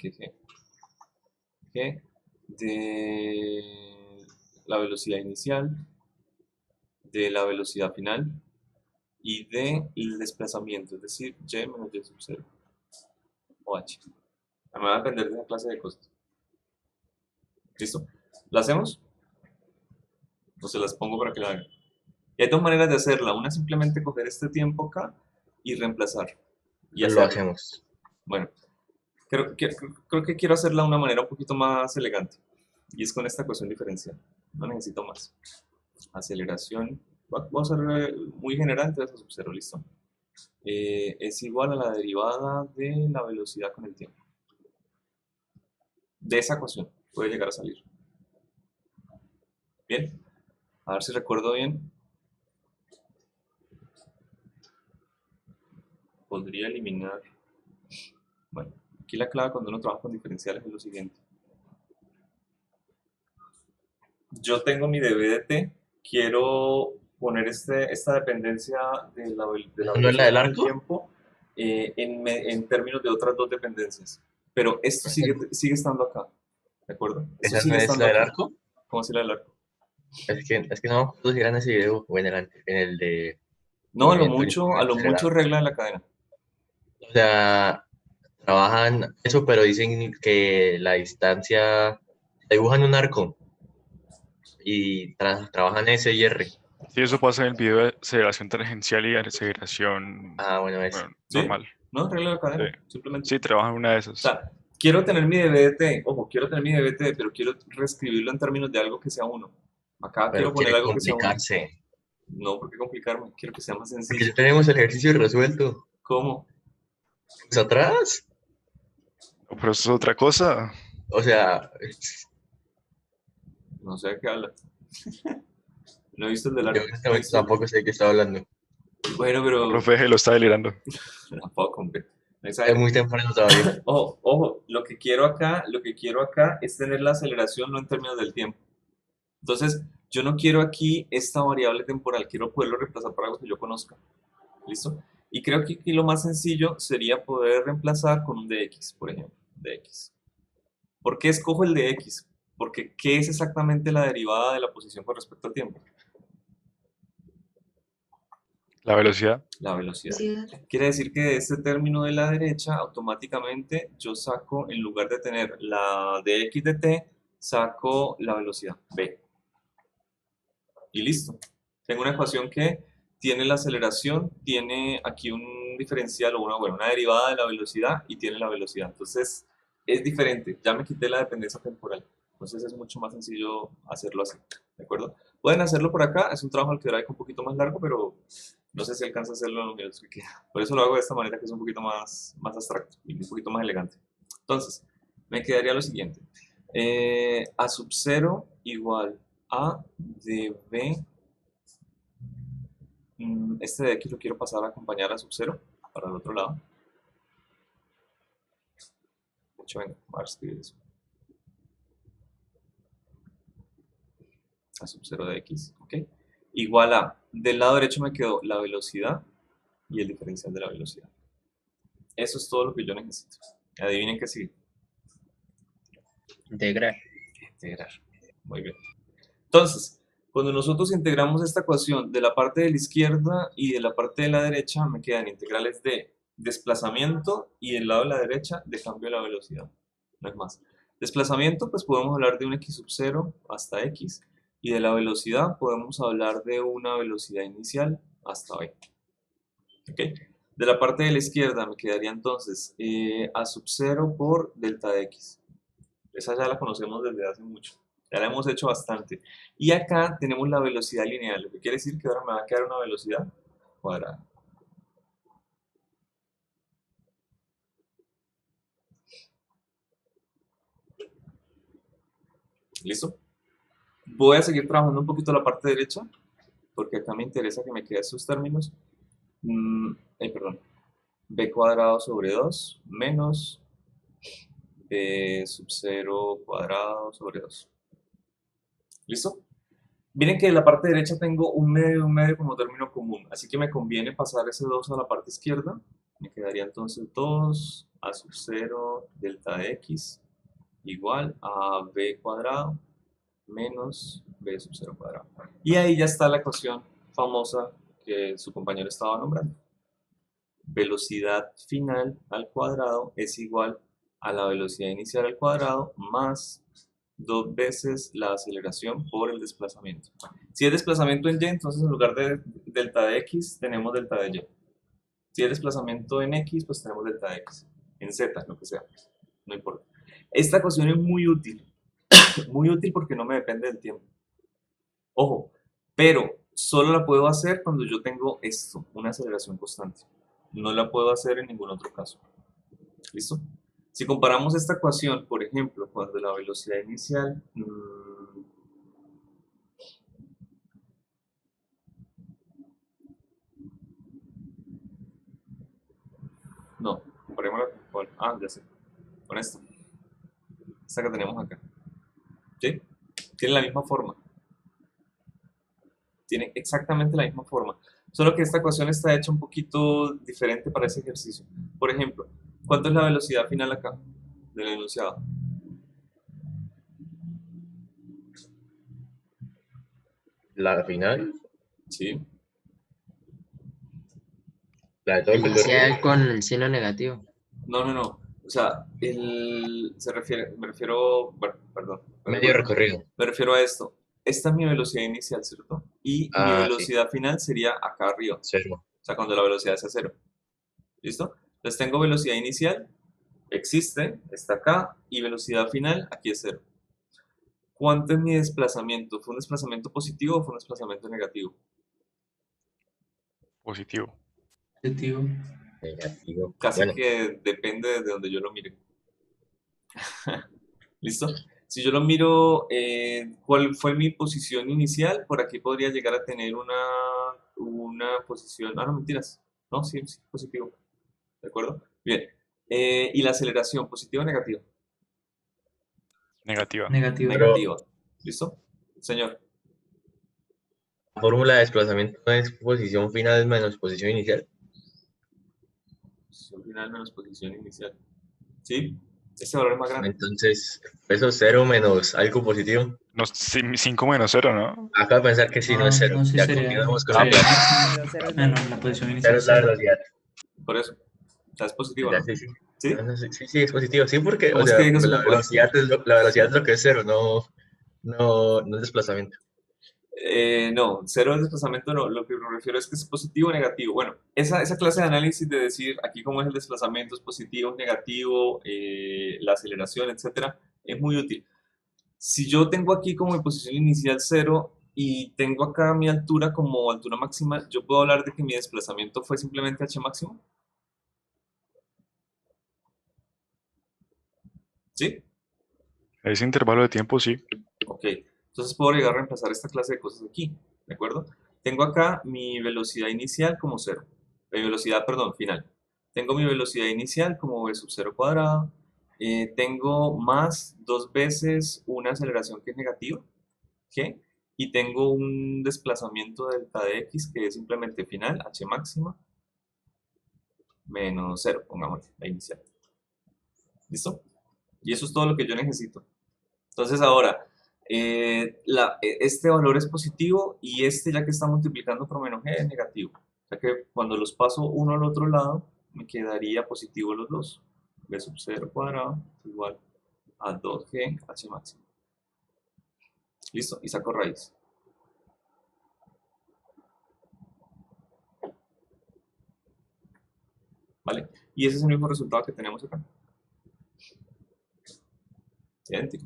[SPEAKER 1] de la velocidad inicial, de la velocidad final y del desplazamiento, es decir, y menos y sub 0 o h. Me va a depender de esa clase de cosas. ¿Listo? ¿La hacemos? O se las pongo para que la hagan. Y hay dos maneras de hacerla. Una es simplemente coger este tiempo acá y reemplazar. Y
[SPEAKER 10] Lo
[SPEAKER 1] hacerlo.
[SPEAKER 10] hacemos.
[SPEAKER 1] Bueno, creo que quiero hacerla de una manera un poquito más elegante. Y es con esta ecuación diferencial. No necesito más. Aceleración. Vamos a ser muy general, entonces a sub 0, listo. Es igual a la derivada de la velocidad con el tiempo. De esa ecuación puede llegar a salir. Bien. A ver si recuerdo bien. Podría eliminar. Bueno, aquí la clave cuando uno trabaja con diferenciales es lo siguiente. Yo tengo mi dB de t, quiero poner esta dependencia de la
[SPEAKER 10] ¿No es la
[SPEAKER 1] velocidad
[SPEAKER 10] del
[SPEAKER 1] del
[SPEAKER 10] arco?
[SPEAKER 1] tiempo en términos de otras dos dependencias. Pero esto sigue estando acá, ¿de acuerdo? Esto
[SPEAKER 10] ¿Esa no
[SPEAKER 1] sigue
[SPEAKER 10] es
[SPEAKER 1] estando
[SPEAKER 10] la del
[SPEAKER 1] acá.
[SPEAKER 10] arco?
[SPEAKER 1] ¿Cómo se la del arco?
[SPEAKER 10] Es que no pusieran ese video o en el de
[SPEAKER 1] No, a lo
[SPEAKER 10] movimiento
[SPEAKER 1] mucho
[SPEAKER 10] acelerado.
[SPEAKER 1] regla de la cadena.
[SPEAKER 10] O sea, trabajan eso, pero dicen que la distancia, dibujan un arco y trabajan S y R.
[SPEAKER 4] Sí, eso pasa en el video de aceleración tangencial y aceleración
[SPEAKER 10] Ah, bueno, es.
[SPEAKER 4] bueno,
[SPEAKER 1] ¿Sí?
[SPEAKER 4] normal.
[SPEAKER 1] No, regla de la cadena,
[SPEAKER 4] Sí.
[SPEAKER 1] simplemente.
[SPEAKER 4] Sí, trabajan una de
[SPEAKER 1] O
[SPEAKER 4] esas.
[SPEAKER 1] sea, quiero tener mi dB, ojo, quiero tener mi dB, pero quiero reescribirlo en términos de algo que sea 1. Acá
[SPEAKER 10] Pero
[SPEAKER 1] quiero poner
[SPEAKER 10] quiere
[SPEAKER 1] algo que sea 1.
[SPEAKER 10] complicarse.
[SPEAKER 1] No, ¿por qué complicarme? Quiero que sea más
[SPEAKER 10] Porque
[SPEAKER 1] sencillo.
[SPEAKER 10] ya tenemos el ejercicio resuelto.
[SPEAKER 1] ¿Cómo?
[SPEAKER 10] Pues atrás.
[SPEAKER 4] Pero eso es otra cosa.
[SPEAKER 10] O sea,
[SPEAKER 1] No sé de qué habla. No he visto el del
[SPEAKER 10] yo
[SPEAKER 1] arco.
[SPEAKER 10] honestamente tampoco sé de qué está hablando.
[SPEAKER 1] Bueno, pero...
[SPEAKER 4] Profe, lo está delirando.
[SPEAKER 1] Tampoco, hombre.
[SPEAKER 10] Es muy temprano todavía.
[SPEAKER 1] Ojo, lo que quiero acá es tener la aceleración no en términos del tiempo. Entonces, yo no quiero aquí esta variable temporal, quiero poderlo reemplazar por algo que yo conozca. ¿Listo? Y creo que aquí lo más sencillo sería poder reemplazar con un dx, por ejemplo. Dx. ¿Por qué escojo el dx? Porque ¿qué es exactamente la derivada de la posición con respecto al tiempo?
[SPEAKER 4] La velocidad.
[SPEAKER 1] La velocidad. Quiere decir que de este término de la derecha, automáticamente yo saco, en lugar de tener la dx de t, saco la velocidad, v. Y listo. Tengo una ecuación que tiene la aceleración, tiene aquí un diferencial o una derivada de la velocidad y tiene la velocidad. Entonces es diferente, ya me quité la dependencia temporal. Entonces es mucho más sencillo hacerlo así, ¿de acuerdo? Pueden hacerlo por acá, es un trabajo algebraico un poquito más largo, pero no sé si alcanza a hacerlo en los minutos que quedan. Por eso lo hago de esta manera, que es un poquito más abstracto y un poquito más elegante. Entonces, me quedaría lo siguiente. A sub 0 igual a dv. Este de aquí lo quiero pasar a acompañar a sub 0 para el otro lado. De hecho, venga, vamos a escribir eso. A sub 0 de x, ¿ok? Igual a, del lado derecho me quedó la velocidad y el diferencial de la velocidad. Eso es todo lo que yo necesito. Adivinen qué sigue.
[SPEAKER 8] Integrar.
[SPEAKER 1] Integrar. Muy bien. Entonces, cuando nosotros integramos esta ecuación de la parte de la izquierda y de la parte de la derecha, me quedan integrales de desplazamiento y del lado de la derecha de cambio de la velocidad. No es más. Desplazamiento, pues podemos hablar de un x sub 0 hasta x. Y de la velocidad podemos hablar de una velocidad inicial hasta b. ¿Ok? De la parte de la izquierda me quedaría entonces a sub 0 por delta de x. Esa ya la conocemos desde hace mucho. Ya la hemos hecho bastante. Y acá tenemos la velocidad lineal, lo que quiere decir que ahora me va a quedar una velocidad cuadrada. ¿Listo? Voy a seguir trabajando un poquito la parte derecha, porque acá me interesa que me queden estos términos. Perdón. B cuadrado sobre 2 menos B sub 0 cuadrado sobre 2. ¿Listo? Miren que en la parte derecha tengo un medio como término común, así que me conviene pasar ese 2 a la parte izquierda. Me quedaría entonces 2 a sub 0 delta de x igual a b cuadrado menos b sub 0 cuadrado. Y ahí ya está la ecuación famosa que su compañero estaba nombrando. Velocidad final al cuadrado es igual a la velocidad inicial al cuadrado más 2 veces la aceleración por el desplazamiento. Si es desplazamiento en y, entonces en lugar de delta de x tenemos delta de y. Si es desplazamiento en x, pues tenemos delta de x. En z, lo que sea, no importa. Esta ecuación es muy útil porque no me depende del tiempo. Ojo, pero solo la puedo hacer cuando yo tengo esto, una aceleración constante. No la puedo hacer en ningún otro caso. ¿Listo? Si comparamos esta ecuación, por ejemplo, cuando la velocidad inicial... No, comparémosla con... ya sé. Con esta. Esta que tenemos acá. ¿Sí? Tiene la misma forma. Tiene exactamente la misma forma. Solo que esta ecuación está hecha un poquito diferente para ese ejercicio. Por ejemplo, ¿cuánto es la velocidad final acá del enunciado?
[SPEAKER 10] La final,
[SPEAKER 1] Sí.
[SPEAKER 10] la de todo el
[SPEAKER 8] Inicial con el signo negativo.
[SPEAKER 1] No. O sea, me refiero, bueno, perdón.
[SPEAKER 10] medio recorrido.
[SPEAKER 1] Me refiero a esto. Esta es mi velocidad inicial, ¿cierto? Y mi velocidad final sería acá arriba.
[SPEAKER 10] 0.
[SPEAKER 1] O sea, cuando la velocidad sea 0. ¿Listo? Entonces tengo velocidad inicial, existe, está acá, y velocidad final, aquí es 0. ¿Cuánto es mi desplazamiento? ¿Fue un desplazamiento positivo o fue un desplazamiento negativo?
[SPEAKER 4] Positivo.
[SPEAKER 2] Positivo.
[SPEAKER 10] Negativo.
[SPEAKER 1] Casi
[SPEAKER 10] Bueno,
[SPEAKER 1] que depende de donde yo lo mire. ¿Listo? Si yo lo miro, ¿cuál fue mi posición inicial? Por aquí podría llegar a tener una posición... no, mentiras. No, sí, positivo. ¿De acuerdo? Bien. ¿Y la aceleración, positiva o negativa?
[SPEAKER 4] Negativa.
[SPEAKER 2] Negativo.
[SPEAKER 1] Negativa. ¿Listo? Señor.
[SPEAKER 10] la fórmula de desplazamiento es posición final menos posición inicial.
[SPEAKER 1] Posición final menos posición inicial. ¿Sí? Este valor es más grande.
[SPEAKER 10] Entonces, peso 0 menos algo positivo.
[SPEAKER 4] No, 5 menos 0, ¿no?
[SPEAKER 10] Acabo de pensar que sí, no es 0.
[SPEAKER 2] No, sí
[SPEAKER 10] Ya
[SPEAKER 2] sería.
[SPEAKER 10] continuamos con
[SPEAKER 2] sería-
[SPEAKER 10] la
[SPEAKER 7] Pero
[SPEAKER 2] Ah, no, la posición
[SPEAKER 10] 0
[SPEAKER 2] inicial.
[SPEAKER 10] es la velocidad.
[SPEAKER 1] Por eso. O sea, es positivo,
[SPEAKER 10] Ya,
[SPEAKER 1] ¿no?
[SPEAKER 10] sí, sí.
[SPEAKER 1] ¿Sí?
[SPEAKER 10] Sí, es positivo. Sí, porque
[SPEAKER 1] ¿Cómo
[SPEAKER 10] o
[SPEAKER 1] es
[SPEAKER 10] sea,
[SPEAKER 1] que dijo su
[SPEAKER 10] la
[SPEAKER 1] papá?
[SPEAKER 10] velocidad es lo que es 0, no es desplazamiento.
[SPEAKER 1] No, cero de desplazamiento no, lo que me refiero es que es positivo o negativo. Bueno, esa clase de análisis de decir aquí cómo es el desplazamiento, es positivo, es negativo, la aceleración, etcétera, es muy útil. Si yo tengo aquí como mi posición inicial cero y tengo acá mi altura como altura máxima, yo puedo hablar de que mi desplazamiento fue simplemente h máximo. ¿Sí?
[SPEAKER 4] A ese intervalo de tiempo, sí.
[SPEAKER 1] Ok, entonces puedo llegar a reemplazar esta clase de cosas aquí, ¿de acuerdo? Tengo acá mi velocidad inicial como 0, mi velocidad, perdón, final. Tengo mi velocidad inicial como v sub 0 cuadrado, tengo más 2 veces una aceleración que es negativa, ¿ok? Y tengo un desplazamiento delta de x que es simplemente final, h máxima, menos 0, pongamos la inicial. ¿Listo? Y eso es todo lo que yo necesito. Entonces ahora, este valor es positivo y este, ya que está multiplicando por menos g, es negativo. O sea que cuando los paso uno al otro lado, me quedaría positivo los dos. V sub 0 cuadrado igual a 2g h máximo. Listo, y saco raíz. ¿Vale? Y ese es el mismo resultado que tenemos acá. Idéntico.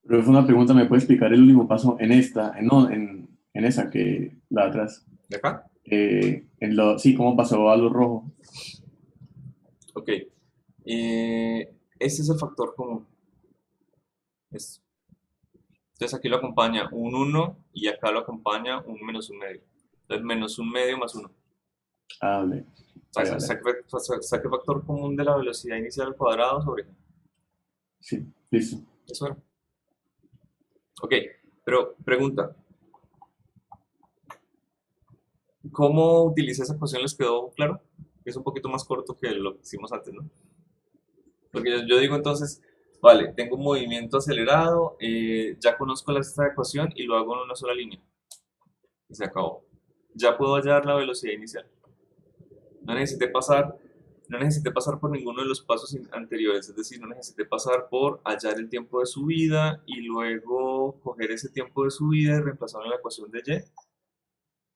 [SPEAKER 9] Pero es una pregunta, ¿me puede explicar el último paso en esta, no, en esa que la de atrás?
[SPEAKER 1] ¿De acá?
[SPEAKER 9] Sí, ¿cómo pasó a lo rojo?
[SPEAKER 1] Ok. Este es el factor común. Esto. Entonces aquí lo acompaña un 1 y acá lo acompaña un menos un medio. Entonces menos un medio más 1.
[SPEAKER 9] Ah, vale.
[SPEAKER 1] Saque el factor común de la velocidad inicial al cuadrado sobre g.
[SPEAKER 9] Sí, listo.
[SPEAKER 1] Eso era. Ok, pero pregunta. ¿Cómo utilicé esa ecuación? ¿Les quedó claro? Es un poquito más corto que lo que hicimos antes, ¿no? Porque yo digo entonces, vale, tengo un movimiento acelerado, ya conozco esta ecuación y lo hago en una sola línea. Y se acabó. Ya puedo hallar la velocidad inicial. No necesité pasar por ninguno de los pasos anteriores, es decir, no necesité pasar por hallar el tiempo de subida y luego coger ese tiempo de subida y reemplazarlo en la ecuación de y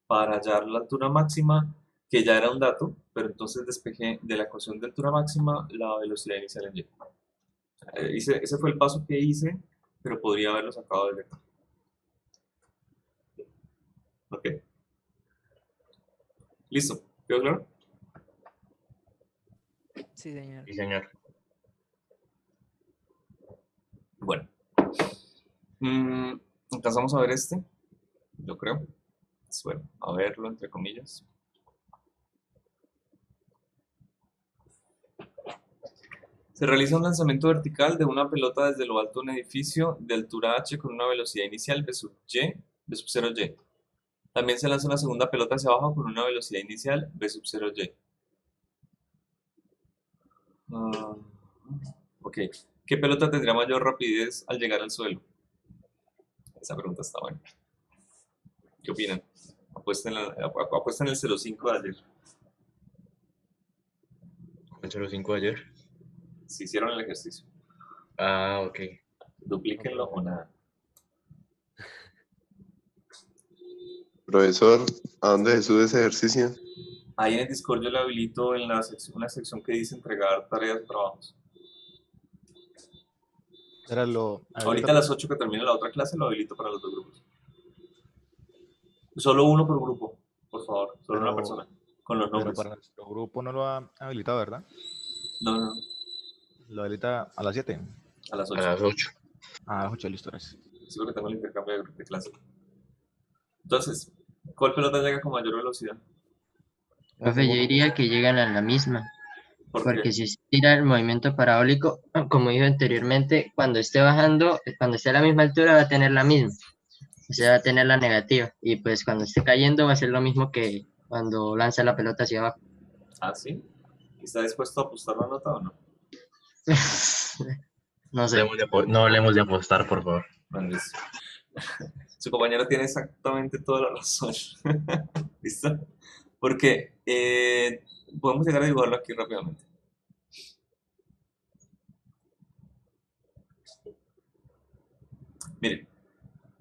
[SPEAKER 1] para hallar la altura máxima, que ya era un dato, pero entonces despejé de la ecuación de altura máxima la velocidad inicial en y. Ese fue el paso que hice, pero podría haberlo sacado desde acá. Ok. Listo. ¿Quedó claro?
[SPEAKER 5] Sí, señor.
[SPEAKER 10] Sí, señor.
[SPEAKER 1] Bueno. ¿Alcanzamos a ver este? Yo creo. Bueno, a verlo entre comillas. Se realiza un lanzamiento vertical de una pelota desde lo alto de un edificio de altura h con una velocidad inicial v sub 0y. También se lanza una segunda pelota hacia abajo con una velocidad inicial v sub 0y. Ok. ¿Qué pelota tendría mayor rapidez al llegar al suelo? Esa pregunta está buena. ¿Qué opinan? Apuesten el 0,5 de ayer.
[SPEAKER 10] ¿El 05 de ayer?
[SPEAKER 1] Si hicieron el ejercicio.
[SPEAKER 10] Ah, ok.
[SPEAKER 1] Duplíquenlo o nada.
[SPEAKER 11] Profesor, ¿a dónde se sube ese ejercicio?
[SPEAKER 1] Ahí en el Discord yo le habilito en una sección que dice entregar tareas o trabajos.
[SPEAKER 12] Era lo
[SPEAKER 1] Ahorita a las 8 que termine la otra clase lo habilito para los dos grupos. Solo uno por grupo, por favor. Solo una persona. Con los nombres.
[SPEAKER 12] Pero para nuestro grupo no lo ha habilitado, ¿verdad?
[SPEAKER 1] No.
[SPEAKER 12] Lo habilita a las 7.
[SPEAKER 1] A las 8.
[SPEAKER 10] A las 8.
[SPEAKER 12] A las 8, listo, gracias.
[SPEAKER 1] Sí, porque tengo el intercambio de clase. Entonces, ¿cuál pelota llega con mayor velocidad?
[SPEAKER 8] Profe, yo diría que llegan a la misma.
[SPEAKER 1] ¿Por
[SPEAKER 8] Porque
[SPEAKER 1] qué?
[SPEAKER 8] si se tira el movimiento parabólico, como dije anteriormente, cuando esté bajando, cuando esté a la misma altura va a tener la misma. O sea, va a tener la negativa. Y pues cuando esté cayendo va a ser lo mismo que cuando lanza la pelota hacia abajo.
[SPEAKER 1] ¿Ah, sí? ¿Está dispuesto a apostar la nota o no?
[SPEAKER 8] No sé.
[SPEAKER 10] No hablemos de apostar, por favor.
[SPEAKER 1] Bueno, listo. Su compañero tiene exactamente toda la razón. ¿Listo? Porque podemos llegar a dibujarlo aquí rápidamente. Miren,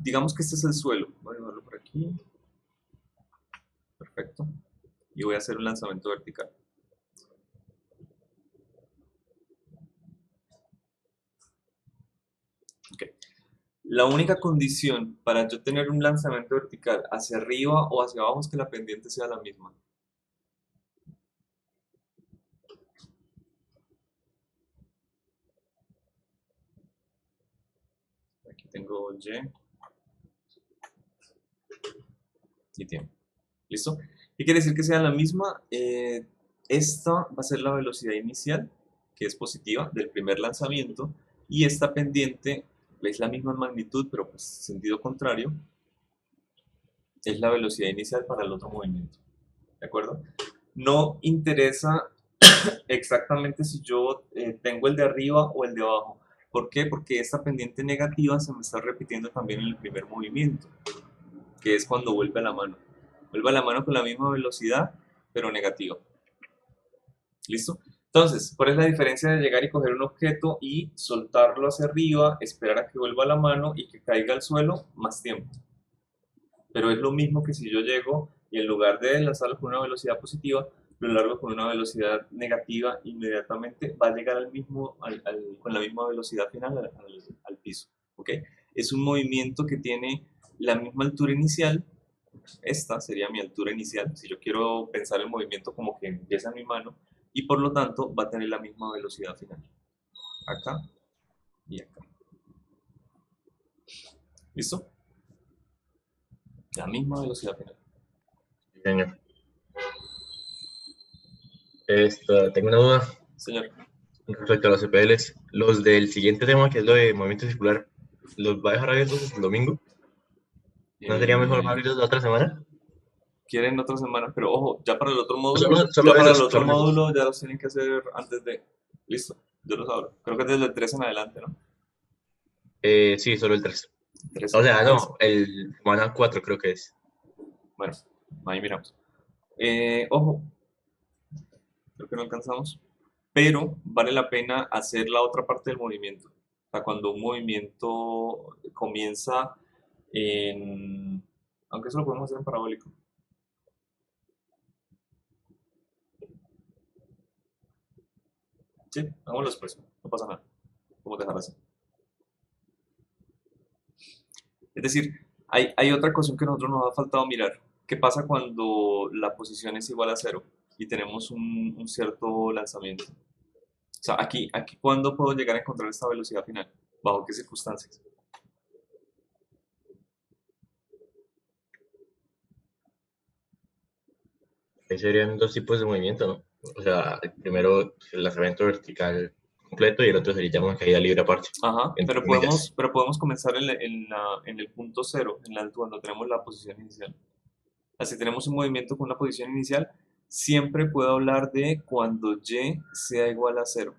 [SPEAKER 1] digamos que este es el suelo. Voy a llevarlo por aquí. Perfecto. Y voy a hacer un lanzamiento vertical. Ok. La única condición para yo tener un lanzamiento vertical hacia arriba o hacia abajo es que la pendiente sea la misma. Aquí tengo Y y tiempo. ¿Listo? ¿Qué quiere decir que sea la misma? Esta va a ser la velocidad inicial, que es positiva, del primer lanzamiento, y esta pendiente es la misma magnitud, pero pues sentido contrario, es la velocidad inicial para el otro movimiento. ¿De acuerdo? No interesa exactamente si yo tengo el de arriba o el de abajo. ¿Por qué? Porque esta pendiente negativa se me está repitiendo también en el primer movimiento, que es cuando vuelve a la mano. Vuelve a la mano con la misma velocidad, pero negativa. ¿Listo? Entonces, ¿cuál es la diferencia de llegar y coger un objeto y soltarlo hacia arriba, esperar a que vuelva a la mano y que caiga al suelo más tiempo? Pero es lo mismo que si yo llego y en lugar de lanzarlo con una velocidad positiva, lo largo con una velocidad negativa, inmediatamente va a llegar al mismo, con la misma velocidad final al piso. ¿Ok? Es un movimiento que tiene la misma altura inicial. Esta sería mi altura inicial, si yo quiero pensar el movimiento como que empieza en mi mano, y por lo tanto va a tener la misma velocidad final. Acá y acá. ¿Listo? La misma velocidad final.
[SPEAKER 10] Señor. Tengo una duda.
[SPEAKER 1] Señor.
[SPEAKER 10] Respecto a los CPLs, los del siguiente tema, que es lo de movimiento circular, ¿los va a dejar abiertos el domingo? ¿No sería mejor abrirlos la otra semana?
[SPEAKER 1] Quieren otra semana, pero ojo, ya para el otro módulo,
[SPEAKER 10] Solo
[SPEAKER 1] para el
[SPEAKER 10] esos,
[SPEAKER 1] otro
[SPEAKER 10] solo esos.
[SPEAKER 1] módulo ya los tienen que hacer antes de. Listo, yo los abro. Creo que es desde el 3 en adelante, ¿no?
[SPEAKER 10] Sí, solo el 3.
[SPEAKER 1] 3,
[SPEAKER 10] O sea, no, el semana 4 creo que es.
[SPEAKER 1] Bueno, ahí miramos. Ojo, creo que no alcanzamos, pero vale la pena hacer la otra parte del movimiento. O sea, cuando un movimiento comienza en. Aunque eso lo podemos hacer en parabólico. Sí, hagámoslo después, no pasa nada. Podemos dejar así. Es decir, hay otra cosa que a nosotros nos ha faltado mirar. ¿Qué pasa cuando la posición es igual a 0 y tenemos un cierto lanzamiento? O sea, aquí, ¿cuándo puedo llegar a encontrar esta velocidad final? ¿Bajo qué circunstancias?
[SPEAKER 10] Ahí serían dos tipos de movimiento, ¿no? O sea, el primero, el lanzamiento vertical completo y el otro sería una caída libre aparte.
[SPEAKER 1] Ajá,
[SPEAKER 10] entre
[SPEAKER 1] pero
[SPEAKER 10] comillas.
[SPEAKER 1] podemos comenzar en el punto 0, cuando tenemos la posición inicial. O sea, si tenemos un movimiento con una posición inicial, siempre puedo hablar de cuando y sea igual a 0.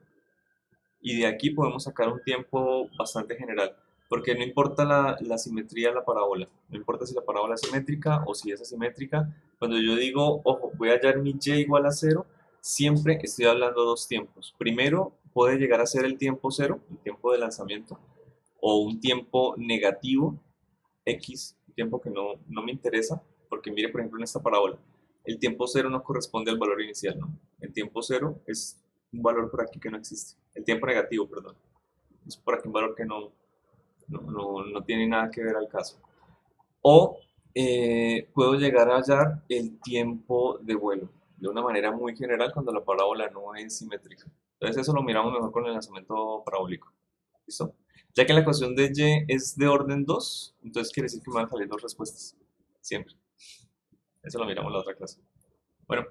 [SPEAKER 1] Y de aquí podemos sacar un tiempo bastante general, porque no importa la simetría de la parábola, no importa si la parábola es simétrica o si es asimétrica. Cuando yo digo, ojo, voy a hallar mi y igual a 0, siempre estoy hablando dos tiempos. Primero, puede llegar a ser el tiempo 0, el tiempo de lanzamiento, o un tiempo negativo, x, un tiempo que no me interesa, porque mire, por ejemplo, en esta parábola, el tiempo 0 no corresponde al valor inicial, ¿no? El tiempo 0 es un valor por aquí que no existe. El tiempo negativo, perdón. Es por aquí un valor que no tiene nada que ver al caso. O puedo llegar a hallar el tiempo de vuelo, de una manera muy general cuando la parábola no es simétrica. Entonces eso lo miramos mejor con el lanzamiento parabólico. ¿Listo? Ya que la ecuación de y es de orden 2, entonces quiere decir que me van a salir dos respuestas. Siempre. Eso lo miramos en la otra clase. Bueno,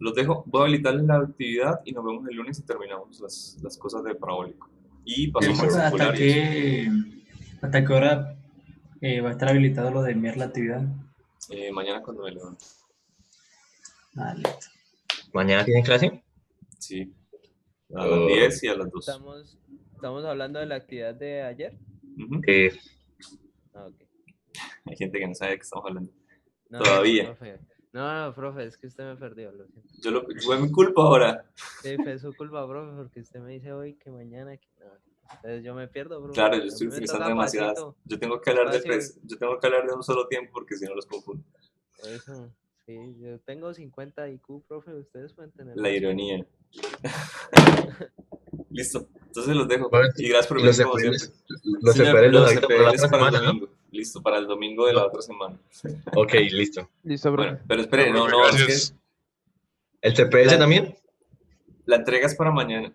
[SPEAKER 1] los dejo. Voy a habilitarles la actividad y nos vemos el lunes y terminamos las cosas de parabólico. Y pasamos al circular.
[SPEAKER 2] ¿Hasta qué hora va a estar habilitado lo de enviar la actividad?
[SPEAKER 1] Mañana cuando me levante.
[SPEAKER 2] Vale.
[SPEAKER 10] ¿Mañana tienen clase?
[SPEAKER 1] Sí. A las 10 y a las 2.
[SPEAKER 7] ¿Estamos hablando de la actividad de ayer?
[SPEAKER 1] Ah, ok. Hay gente que no sabe de qué estamos hablando.
[SPEAKER 7] No,
[SPEAKER 1] Todavía.
[SPEAKER 7] profe. No, profe, es que usted me perdió, lo siento.
[SPEAKER 1] Fue mi culpa ahora.
[SPEAKER 7] Sí, fue su culpa, profe, porque usted me dice hoy que mañana... No. Entonces yo me pierdo, profe.
[SPEAKER 1] Claro, yo
[SPEAKER 7] A
[SPEAKER 1] estoy
[SPEAKER 7] mí me
[SPEAKER 1] utilizando
[SPEAKER 7] toca
[SPEAKER 1] demasiadas.
[SPEAKER 7] pasito.
[SPEAKER 1] Yo tengo que hablar de
[SPEAKER 7] Fácil.
[SPEAKER 1] yo tengo que hablar de un solo tiempo porque si no los confundo.
[SPEAKER 7] Eso, sí, yo tengo 50 IQ, profe, ustedes pueden tener
[SPEAKER 1] La
[SPEAKER 7] más.
[SPEAKER 1] ironía. Listo, entonces los dejo.
[SPEAKER 10] Bueno,
[SPEAKER 1] Y gracias por
[SPEAKER 10] y los
[SPEAKER 1] venir como siempre.
[SPEAKER 10] CPLs, los
[SPEAKER 1] Señor,
[SPEAKER 10] CPLs los
[SPEAKER 1] los
[SPEAKER 10] ahorita para la
[SPEAKER 1] CPLs
[SPEAKER 10] otra
[SPEAKER 1] para el
[SPEAKER 10] semana, ¿no?
[SPEAKER 1] domingo. Listo, para el domingo de la otra semana.
[SPEAKER 10] Ok, listo.
[SPEAKER 13] Listo, profe.
[SPEAKER 1] Bueno, pero espere,
[SPEAKER 4] Bueno,
[SPEAKER 1] no,
[SPEAKER 4] profe,
[SPEAKER 1] es que
[SPEAKER 4] gracias.
[SPEAKER 10] ¿El CPS
[SPEAKER 1] La-
[SPEAKER 10] también?
[SPEAKER 1] la entrega es para mañana.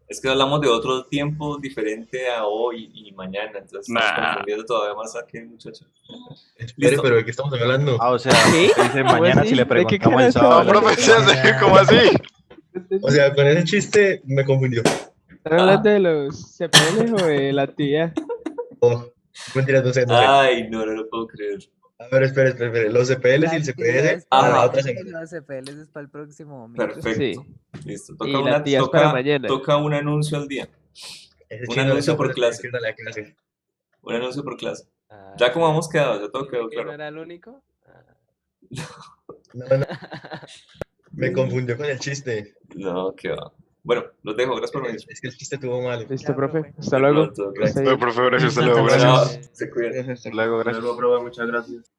[SPEAKER 1] Es que hablamos de otro tiempo diferente a hoy y mañana, entonces estamos
[SPEAKER 4] Nah.
[SPEAKER 1] confundiendo todavía más aquí, muchacho.
[SPEAKER 10] Espere,
[SPEAKER 1] Listo.
[SPEAKER 10] pero ¿de qué estamos hablando?
[SPEAKER 12] Ah, o sea,
[SPEAKER 13] ¿Qué?
[SPEAKER 12] usted dice
[SPEAKER 13] ¿Cómo
[SPEAKER 12] mañana
[SPEAKER 13] así?
[SPEAKER 12] si le
[SPEAKER 13] ¿De qué
[SPEAKER 12] preguntamos el
[SPEAKER 13] carajo
[SPEAKER 12] sábado.
[SPEAKER 4] No, profe, ¿cómo así?
[SPEAKER 10] O sea, con ese chiste me confundió.
[SPEAKER 13] ¿Están hablando de los CPLs o de la actividad?
[SPEAKER 10] Oh, mentiras, no sé.
[SPEAKER 1] Ay, no lo puedo creer.
[SPEAKER 10] A ver, espere. Los CPLs y el CPS para la otra
[SPEAKER 5] Y
[SPEAKER 10] semana.
[SPEAKER 5] los CPLs es para el próximo domingo.
[SPEAKER 1] Perfecto.
[SPEAKER 13] Sí.
[SPEAKER 1] Listo.
[SPEAKER 13] Y la actividad es para mañana.
[SPEAKER 1] Toca un anuncio al día.
[SPEAKER 10] Ese
[SPEAKER 1] Un
[SPEAKER 10] chino
[SPEAKER 1] anuncio
[SPEAKER 10] no
[SPEAKER 1] por
[SPEAKER 10] puede
[SPEAKER 1] clase.
[SPEAKER 10] ir a la clase.
[SPEAKER 1] Un anuncio por clase.
[SPEAKER 7] Ah,
[SPEAKER 1] Ya como hemos quedado, ya todo quedó
[SPEAKER 7] ¿que no
[SPEAKER 1] claro.
[SPEAKER 7] era el único? Ah,
[SPEAKER 10] No. Me confundió con el chiste.
[SPEAKER 1] No, qué va. Bueno, los dejo, gracias por venir.
[SPEAKER 10] Es que el chiste estuvo malo.
[SPEAKER 13] Listo,
[SPEAKER 5] Ya,
[SPEAKER 13] profe.
[SPEAKER 5] profe.
[SPEAKER 13] Hasta
[SPEAKER 1] De
[SPEAKER 13] luego.
[SPEAKER 1] pronto,
[SPEAKER 13] Que
[SPEAKER 1] gracias.
[SPEAKER 13] esté
[SPEAKER 4] No,
[SPEAKER 13] bien.
[SPEAKER 4] profe, gracias, hasta
[SPEAKER 8] Listo,
[SPEAKER 4] luego,
[SPEAKER 8] hasta luego.
[SPEAKER 4] gracias.
[SPEAKER 1] Se cuidan.
[SPEAKER 12] Hasta luego, gracias.
[SPEAKER 3] Luego, profe, muchas gracias.